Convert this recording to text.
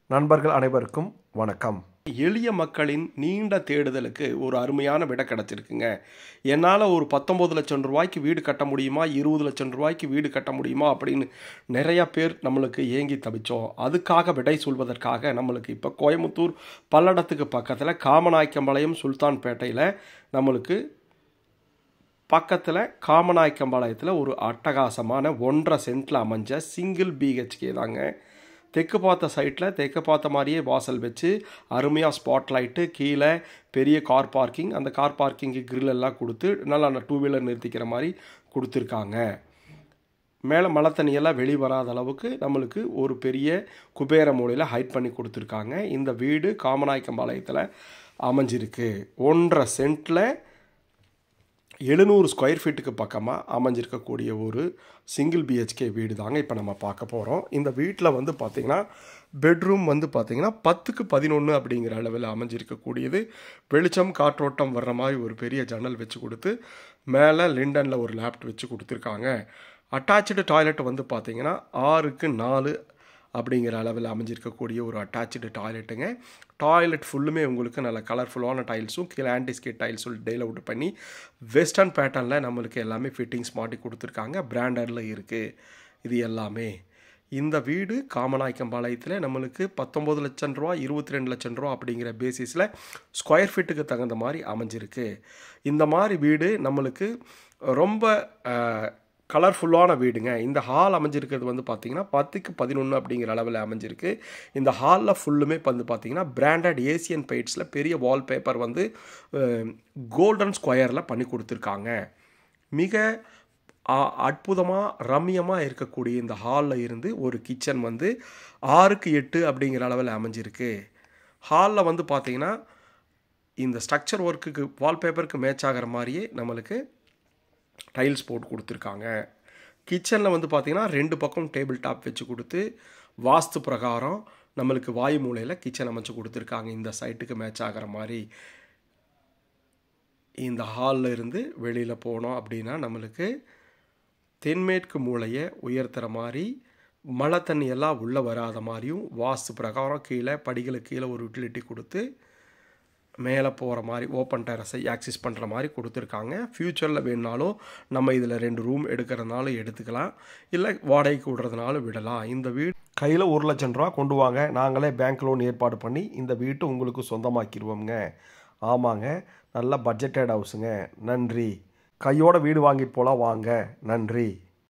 நண்பர்கள் அனைவருக்கும் வணக்கம். எளிய மக்களின் நீண்ட தேடுதலுக்கு ஒரு அருமையான விடை கிடச்சிருக்குங்க. என்னால் ஒரு 19 லட்சம் ரூபாய்க்கு வீடு கட்ட முடியுமா, 20 லட்சம் ரூபாய்க்கு வீடு கட்ட முடியுமா அப்படின்னு நிறையா பேர் நம்மளுக்கு ஏங்கி தவிச்சோம். அதுக்காக விடை சொல்வதற்காக நம்மளுக்கு இப்போ கோயம்புத்தூர் பல்லடத்துக்கு பக்கத்தில் காமநாயக்கம்பாளையம் சுல்தான்பேட்டையில் நம்மளுக்கு பக்கத்தில் காமநாயக்கம்பாளையத்தில் ஒரு அட்டகாசமான 1.5 சென்ட்டில் அமைஞ்ச சிங்கிள் பிஹெச்கே தாங்க. தெற்கு பார்த்த சைட்டில் தெற்கு பார்த்த மாதிரியே வாசல் வச்சு அருமையாக ஸ்பாட் லைட்டு, கீழே பெரிய கார் பார்க்கிங், அந்த கார் பார்க்கிங்கு கிரில் எல்லாம் கொடுத்து நல்லா 2 வீலர் நிறுத்திக்கிற மாதிரி கொடுத்துருக்காங்க. மேலே மழை தண்ணியெல்லாம் வெளிவராத அளவுக்கு நம்மளுக்கு ஒரு பெரிய குபேர மூலையில் ஹைட் பண்ணி கொடுத்துருக்காங்க. இந்த வீடு காமநாயக்கம்பாளையத்தில் அமைஞ்சிருக்கு. 1.5 சென்ட்டில் 700 ஸ்கொயர் ஃபீட்டுக்கு பக்கமாக அமைஞ்சிருக்கக்கூடிய ஒரு சிங்கிள் பிஹெச்கே வீடு தாங்க இப்போ நம்ம பார்க்க போகிறோம். இந்த வீட்டில் வந்து பார்த்திங்கன்னா பெட்ரூம் வந்து பார்த்திங்கன்னா 10க்கு 11 அப்படிங்கிற அளவில் அமைஞ்சிருக்கக்கூடியது. வெளிச்சம் காற்றோட்டம் வர்ற மாதிரி ஒரு பெரிய ஜன்னல் வச்சு கொடுத்து மேலே லிண்டனில் ஒரு லேப்ட் வச்சு கொடுத்துருக்காங்க. அட்டாச்சு டாய்லெட் வந்து பார்த்திங்கன்னா 6க்கு 4 அப்படிங்கிற அளவில் அமைஞ்சிருக்கக்கூடிய ஒரு அட்டாச்சு டாய்லெட்டுங்க. டாய்லெட் ஃபுல்லுமே உங்களுக்கு நல்ல கலர்ஃபுல்லான டைல்ஸும் கீழே ஆன்டிஸ்கேட் டைல்ஸும் டெய்ல் அவுட் பண்ணி வெஸ்டர்ன் பேட்டர்னில் நம்மளுக்கு எல்லாமே ஃபிட்டிங்ஸ் மாட்டி கொடுத்துருக்காங்க. பிராண்டரில் இருக்குது இது எல்லாமே. இந்த வீடு காமநாயக்கம்பாளையத்தில் நம்மளுக்கு 19 லட்சம் ரூபா 22 லட்சம் ரூபா அப்படிங்கிற பேசிஸில் ஸ்கொயர் ஃபீட்டுக்கு தகுந்த மாதிரி அமைஞ்சிருக்கு. இந்த மாதிரி வீடு நம்மளுக்கு ரொம்ப கலர்ஃபுல்லான வீடுங்க. இந்த ஹால் அமைஞ்சிருக்கிறது வந்து பார்த்திங்கன்னா 10க்கு 11 அப்படிங்கிற அளவில் அமைஞ்சிருக்கு. இந்த ஹாலில் ஃபுல்லுமே வந்து பார்த்திங்கன்னா பிராண்டட் ஏசியன் பெயிண்ட்ஸில் பெரிய வால்பேப்பர் வந்து கோல்டன் ஸ்கொயரில் பண்ணி கொடுத்துருக்காங்க. மிக அற்புதமாக ரம்மியமாக இருக்கக்கூடிய இந்த ஹாலில் இருந்து ஒரு கிச்சன் வந்து 6க்கு 8 அப்படிங்கிற அளவில் அமைஞ்சிருக்கு. ஹாலில் வந்து பார்த்திங்கன்னா இந்த ஸ்ட்ரக்சர் ஒர்க்குக்கு வால்பேப்பருக்கு மேட்ச் ஆகிற மாதிரியே நம்மளுக்கு டைல்ஸ் போட்டு கொடுத்துருக்காங்க. கிச்சனில் வந்து பார்த்திங்கன்னா 2 பக்கம் டேபிள் டாப் வச்சு கொடுத்து வாஸ்து பிரகாரம் நம்மளுக்கு வாயு மூலையில் கிச்சன் அமைச்சு கொடுத்துருக்காங்க. இந்த சைட்டுக்கு மேட்ச் ஆகிற மாதிரி. இந்த ஹாலில் இருந்து வெளியில் போனோம் அப்படின்னா நம்மளுக்கு தென்மேற்கு மூலையை உயர்த்துகிற மாதிரி, மழை தண்ணி எல்லாம் உள்ளே வராத மாதிரியும் வாஸ்து பிரகாரம் கீழே படிகளுக்கு கீழே ஒரு யூட்டிலிட்டி கொடுத்து மேலே போகிற மாதிரி ஓப்பன் டெரஸை ஆக்சஸ் பண்ணுற மாதிரி கொடுத்துருக்காங்க. ஃப்யூச்சரில் வேணுனாலும் நம்ம இதில் 2 ரூம் எடுக்கிறதுனாலும் எடுத்துக்கலாம், இல்லை வாடகைக்கு விடுறதுனாலும் விடலாம். இந்த வீடு கையில் 1 லட்சம் ரூபா கொண்டு வாங்க, நாங்களே பேங்க் லோன் ஏற்பாடு பண்ணி இந்த வீட்டை உங்களுக்கு சொந்தமாக்கிடுவோங்க. ஆமாங்க, நல்ல பட்ஜெட்டட் ஹவுஸுங்க. நன்றி. கையோட வீடு வாங்கிட்டு போகலாம் வாங்க. நன்றி.